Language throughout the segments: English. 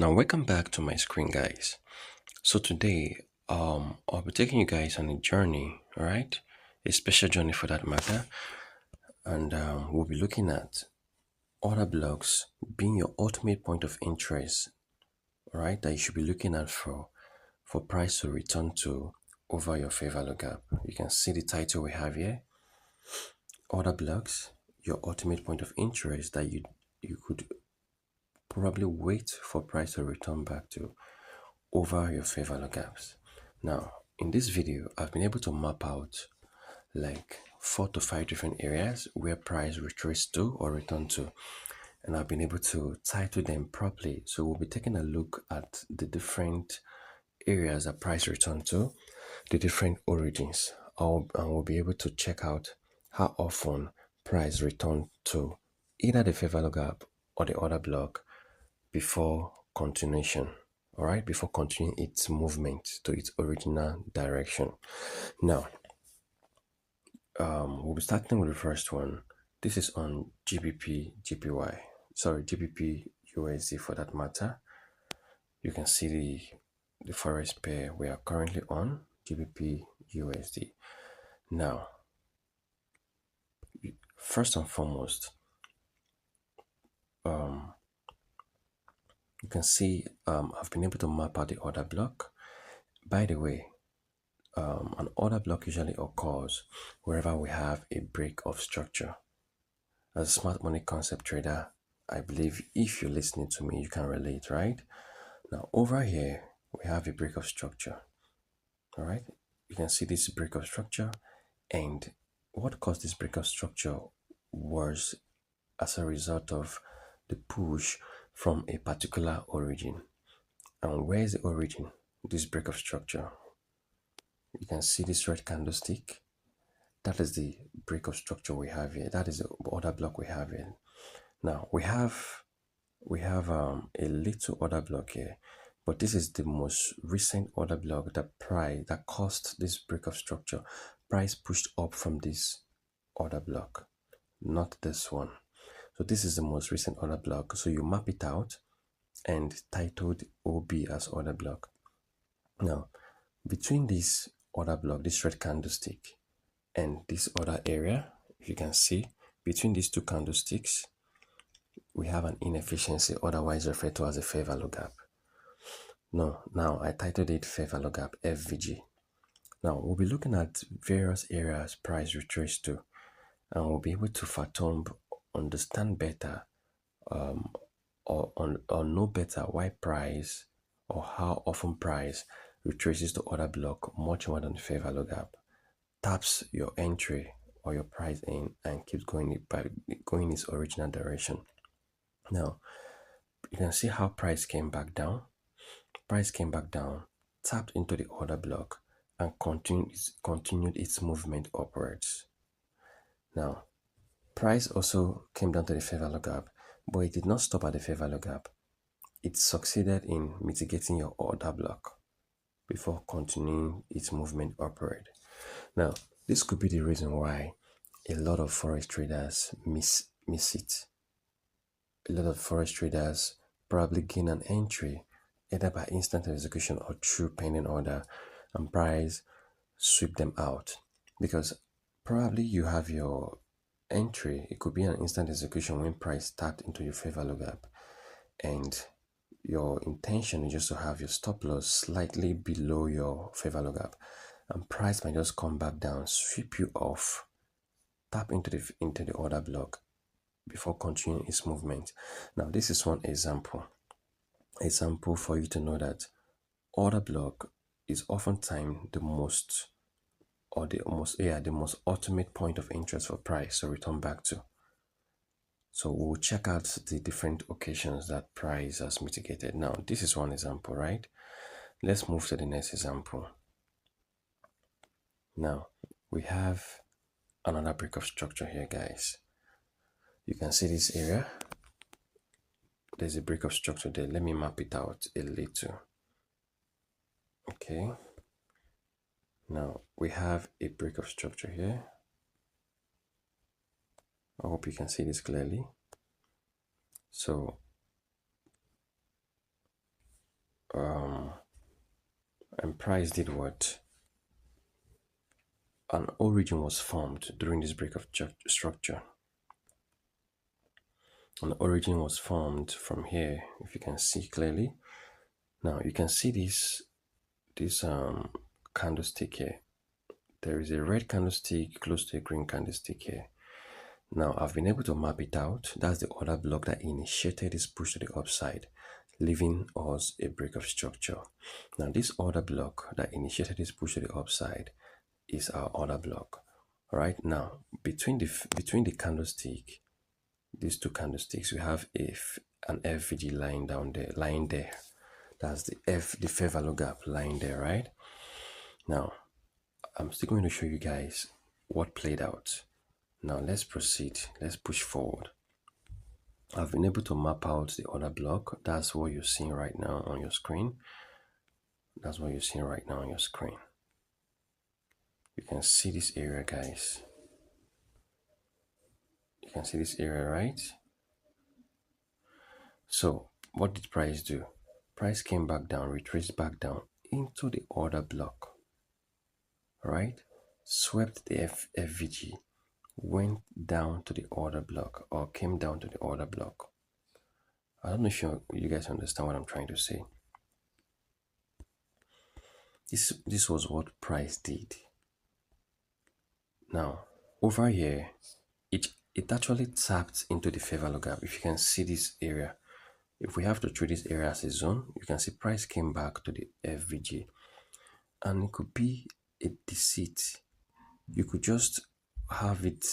Now welcome back to my screen, guys. So today I'll be taking you guys on a journey, all right? A special journey for that matter. And we'll be looking at order blocks being your ultimate point of interest, all right, that you should be looking at for price to return to over your fair value gap. You can see the title we have here. Order blocks, your ultimate point of interest that you could probably wait for price to return back to over your fair value gaps. Now, in this video, I've been able to map out like 4 to 5 different areas where price retraced to or returned to, and I've been able to title them properly. So we'll be taking a look at the different areas that price returned to, the different origins, and we'll be able to check out how often price returned to either the fair value gap or the order block before continuation. All right, before continuing its movement to its original direction. Now, we'll be starting with the first one. This is on GBP, GPY, sorry, GBP USD for that matter. You can see the Forex pair we are currently on, GBP USD. Now, first and foremost, you can see I've been able to map out the order block. By the way, an order block usually occurs wherever we have a break of structure. As a smart money concept trader, I believe if you're listening to me, you can relate, right? Now, over here, we have a break of structure. All right, you can see this break of structure, and what caused this break of structure was as a result of the push from a particular origin. And where is the origin? This break of structure. You can see this red candlestick. That is the break of structure we have here. That is the order block we have here. Now we have a little order block here, but this is the most recent order block that caused this break of structure. Price pushed up from this order block, not this one. So this is the most recent order block. So you map it out and titled OB as order block. Now, between this order block, this red candlestick, and this other area, if you can see, between these two candlesticks, we have an inefficiency, otherwise referred to as a fair value gap. Now I titled it fair value gap, FVG. Now we'll be looking at various areas price retraced to, and we'll be able to fathom, understand better, or know better why price or how often price retraces to order block much more than the fair value gap, taps your entry or your price in, and keeps going in its original direction. Now you can see how price came back down. Price came back down, tapped into the order block, and continued its movement upwards. Now, price also came down to the fair value gap, but it did not stop at the fair value gap. It succeeded in mitigating your order block before continuing its movement upward. Now, this could be the reason why a lot of forex traders miss it. A lot of forex traders probably gain an entry either by instant execution or through pending order, and price sweep them out, because probably you have your entry, it could be an instant execution when price tapped into your fair value gap, and your intention is just to have your stop loss slightly below your fair value gap, and price might just come back down, sweep you off, tap into the order block before continuing its movement. Now this is one example for you to know that order block is oftentimes the most ultimate point of interest for price to return back to. So we'll check out the different occasions that price has mitigated. Now this is one example, right? Let's move to the next example. Now we have another break of structure here, guys. You can see this area. There's a break of structure there. Let me map it out a little. Okay. Now we have a break of structure here. I hope you can see this clearly. So and price did what? An origin was formed during this break of structure. An origin was formed from here, if you can see clearly. Now you can see this candlestick here. There is a red candlestick close to a green candlestick here. Now I've been able to map it out. That's the order block that initiated this push to the upside, leaving us a break of structure. Now this order block that initiated this push to the upside is our order block. All right, now between the candlestick, these two candlesticks, we have an FVG lying there. That's the fair value gap lying there, right? Now I'm still going to show you guys what played out. Now let's proceed. Let's push forward. I've been able to map out the order block. That's what you're seeing right now on your screen. That's what you're seeing right now on your screen. You can see this area, guys. You can see this area, right? So what did price do? Price came back down, retraced back down into the order block, right? Swept the FVG, went down to the order block, or came down to the order block. I don't know if you guys understand what I'm trying to say. This was what price did. Now over here, it actually tapped into the fair value gap. If you can see this area, if we have to treat this area as a zone, you can see price came back to the FVG, and it could be a deceit. You could just have it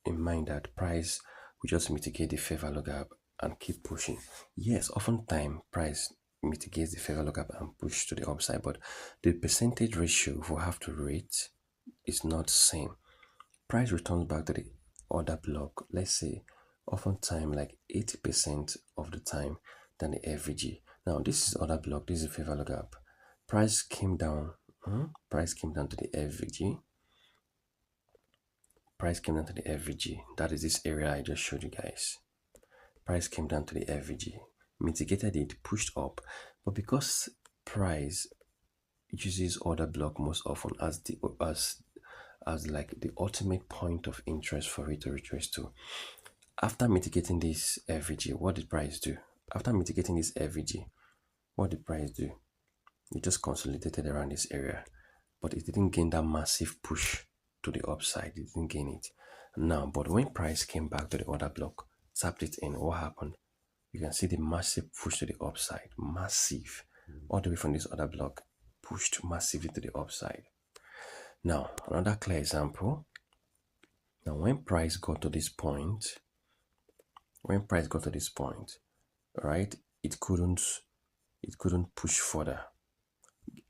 in mind that price will just mitigate the fair value gap and keep pushing. Yes, oftentimes price mitigates the fair value gap and push to the upside, but the percentage ratio we have to rate is not the same. Price returns back to the order block, let's say oftentimes like 80% of the time than the FVG. Now this is order block, this is fair value gap. Price came down, price came down to the FVG. Price came down to the FVG. That is this area I just showed you guys. Price came down to the FVG, mitigated it, pushed up, but because price uses order block most often as like the ultimate point of interest for it to retrace to, after mitigating this FVG, what did price do? After mitigating this FVG, what did price do? It just consolidated around this area, but it didn't gain that massive push to the upside. It didn't gain it. Now, but when price came back to the order block, tapped it in, what happened? You can see the massive push to the upside. Massive. All the way from this order block, pushed massively to the upside. Now, another clear example. Now, when price got to this point, right, it couldn't push further.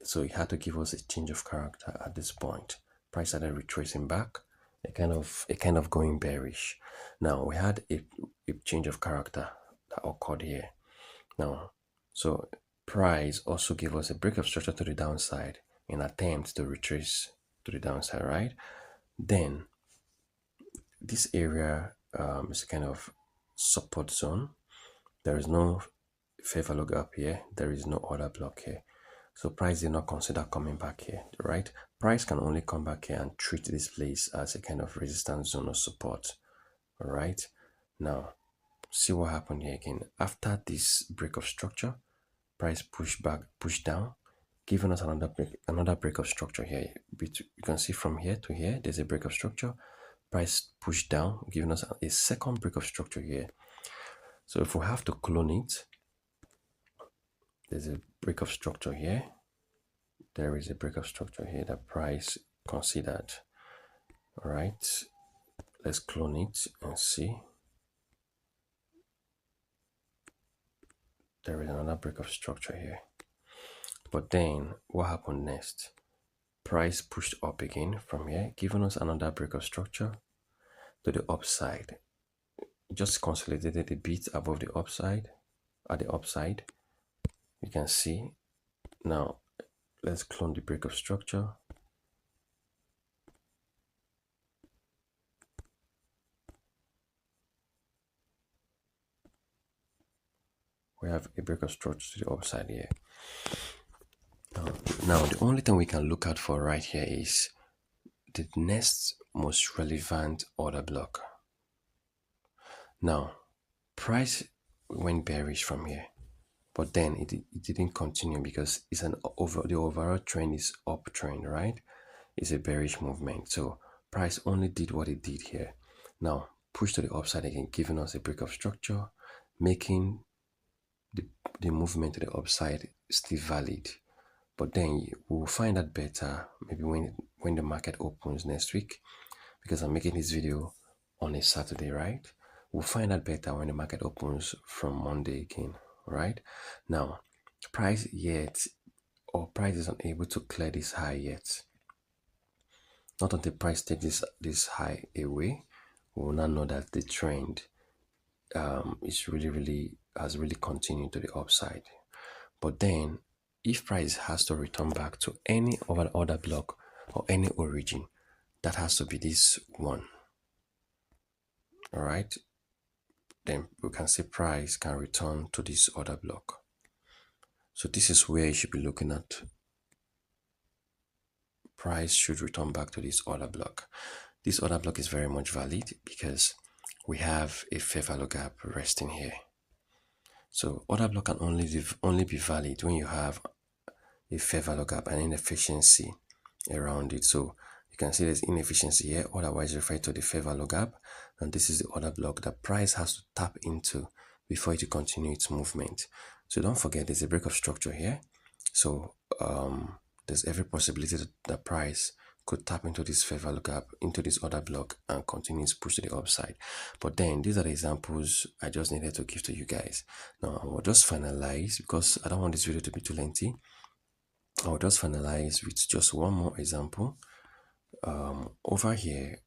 So it had to give us a change of character at this point. Price started retracing back, a kind of going bearish. Now we had a change of character that occurred here. Now, so price also gave us a break of structure to the downside in attempt to retrace to the downside, right? Then this area is a kind of support zone. There is no fair value gap here. There is no order block here. So price did not consider coming back here, right? Price can only come back here and treat this place as a kind of resistance zone or support, all right? Now, see what happened here again. After this break of structure, price pushed down, giving us another break of structure here. You can see from here to here, there's a break of structure. Price pushed down, giving us a second break of structure here. So if we have to clone it, there's a break of structure here. There is a break of structure here that price considered. All right, let's clone it and see. There is another break of structure here. But then what happened next? Price pushed up again from here, giving us another break of structure to the upside. Just consolidated a bit above the upside, at the upside. You can see. Now let's clone the break of structure. We have a break of structure to the upside here. Now the only thing we can look out for right here is the next most relevant order block. Now, price went bearish from here, but then it didn't continue because it's the overall trend is uptrend, right? It's a bearish movement. So price only did what it did here. Now, push to the upside again, giving us a break of structure, making the movement to the upside still valid. But then we'll find that better maybe when the market opens next week, because I'm making this video on a Saturday, right? We'll find out better when the market opens from Monday again, right? Now, price is unable to clear this high yet. Not until price takes this high away, we will not know that the trend has really continued to the upside. But then, if price has to return back to any order block or any origin, that has to be this one. All right, then we can see price can return to this order block. So this is where you should be looking at. Price should return back to this order block. This order block is very much valid because we have a fair value gap resting here. So order block can only be valid when you have a fair value gap and inefficiency around it. So you can see there's inefficiency here, otherwise referred to the fair value gap, and this is the order block that price has to tap into before it to continue its movement. So don't forget there's a break of structure here. So there's every possibility that price could tap into this fair value gap, into this order block, and continue its push to the upside. But then these are the examples I just needed to give to you guys. Now I will just finalize, because I don't want this video to be too lengthy. I will just finalize with just one more example. Over here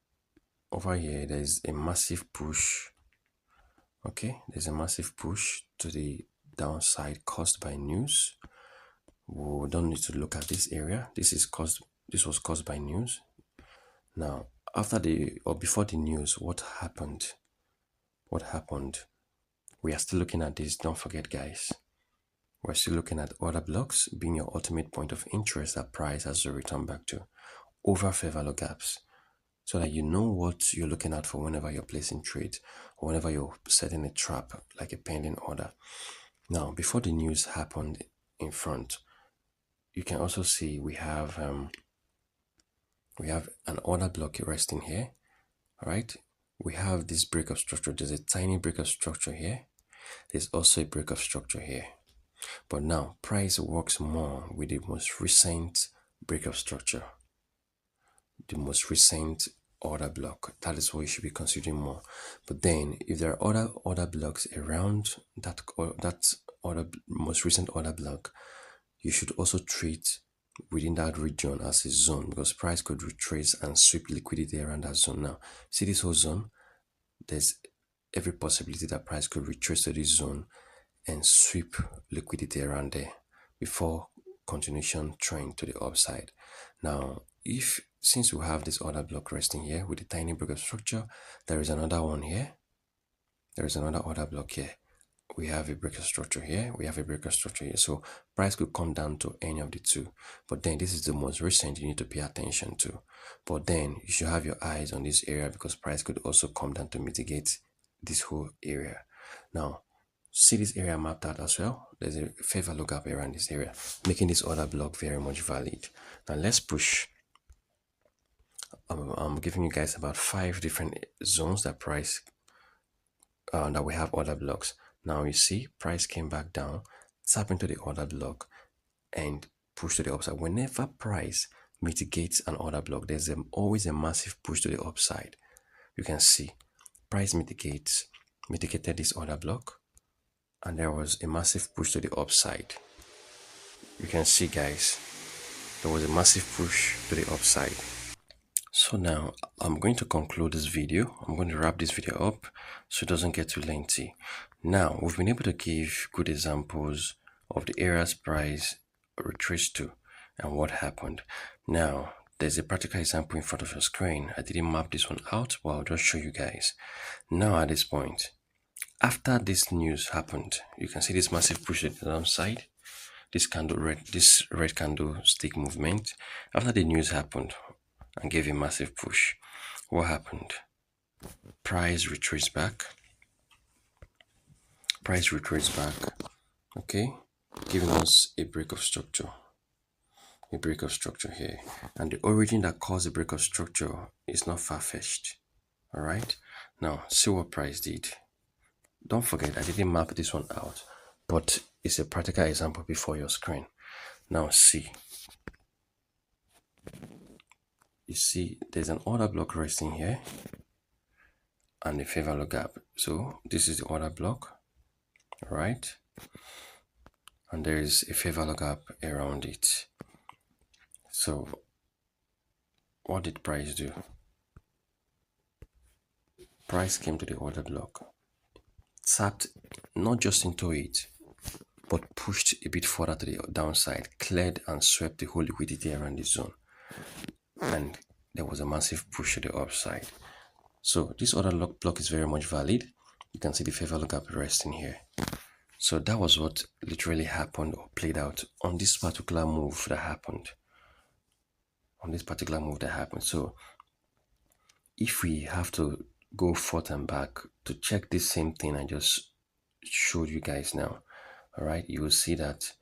there's a massive push. Okay, there's a massive push to the downside caused by news. We don't need to look at this area. This was caused by news. Now, before the news, what happened? We are still looking at this. Don't forget, guys. We're still looking at order blocks being your ultimate point of interest that price has to return back to over fair value gaps, so that you know what you're looking at for whenever you're placing trades or whenever you're setting a trap like a pending order. Now, before the news happened in front, you can also see we have an order block resting here. All right, we have this break of structure. There's a tiny break of structure here. There's also a break of structure here. But now price works more with the most recent break of structure, the most recent order block. That is what you should be considering more. But then if there are other order blocks around that most recent order block, you should also treat within that region as a zone, because price could retrace and sweep liquidity around that zone. Now see this whole zone, there's every possibility that price could retrace to this zone and sweep liquidity around there before continuation trend to the upside. Now, since we have this order block resting here with a tiny break of structure, there is another one here. There is another order block here. We have a break of structure here. We have a break of structure here. So price could come down to any of the two. But then this is the most recent you need to pay attention to. But then you should have your eyes on this area, because price could also come down to mitigate this whole area. Now, see this area mapped out as well. There's a fair value gap around this area, making this order block very much valid. Now let's push. I'm giving you guys about 5 different zones that price that we have order blocks. Now you see price came back down, tap into the order block, and push to the upside. Whenever price mitigates an order block, there's always a massive push to the upside. You can see price mitigated this order block, and there was a massive push to the upside. You can see, guys, there was a massive push to the upside. So now I'm going to conclude this video. I'm going to wrap this video up so it doesn't get too lengthy. Now we've been able to give good examples of the areas price retraced to and what happened. Now there's a practical example in front of your screen. I didn't map this one out, but I'll just show you guys. Now at this point, after this news happened, you can see this massive push to the downside. this red candlestick movement, after the news happened and gave a massive push, what happened? Price retreats back. Okay, giving us a break of structure. Here, and the origin that caused the break of structure is not far-fetched. All right, now see what price did. Don't forget, I didn't map this one out, but it's a practical example before your screen. Now see, you see there's an order block resting here and a fair value gap. So this is the order block, all right, and there is a fair value gap around it. So what did price do? Price came to the order block, tapped not just into it, but pushed a bit further to the downside, cleared and swept the whole liquidity around the zone, and there was a massive push to the upside. So this order block is very much valid. You can see the fair value gap resting here. So that was what literally happened or played out on this particular move that happened. So if we have to go forth and back to check this same thing I just showed you guys now, all right, you will see that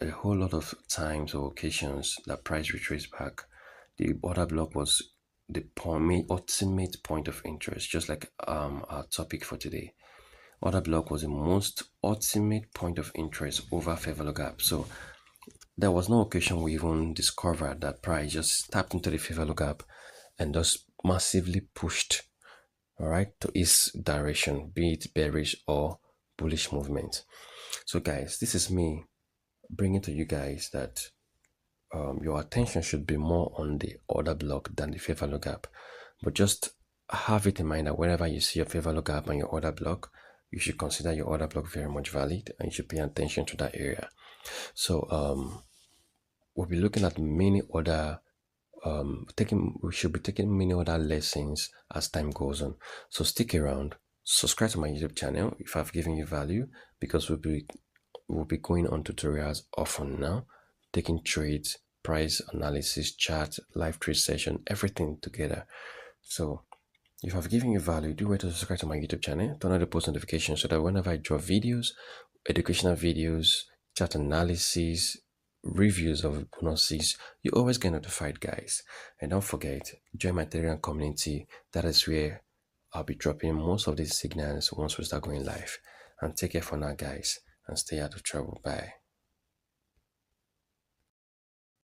a whole lot of times or occasions that price retraces back, the order block was the ultimate point of interest, just like our topic for today. Order block was the most ultimate point of interest over fair value gap. So there was no occasion we even discovered that price just tapped into the fair value gap and just massively pushed, all right, to its direction, be it bearish or bullish movement. So guys, this is me bringing to you guys that your attention should be more on the order block than the fair value gap. But just have it in mind that whenever you see your fair value gap and your order block, you should consider your order block very much valid and you should pay attention to that area. So we'll be looking at many other we should be taking many other lessons as time goes on. So stick around, subscribe to my YouTube channel if I've given you value, because we'll be going on tutorials often now, taking trades, price analysis, chart, live trade session, everything together. So if I've given you value, do wait to subscribe to my YouTube channel, turn on the post notifications so that whenever I drop videos, educational videos, chart analysis, reviews of bonuses, you always get notified, guys. And don't forget, join my Telegram community. That is where I'll be dropping most of these signals once we start going live. And take care for now, guys, and stay out of trouble. Bye.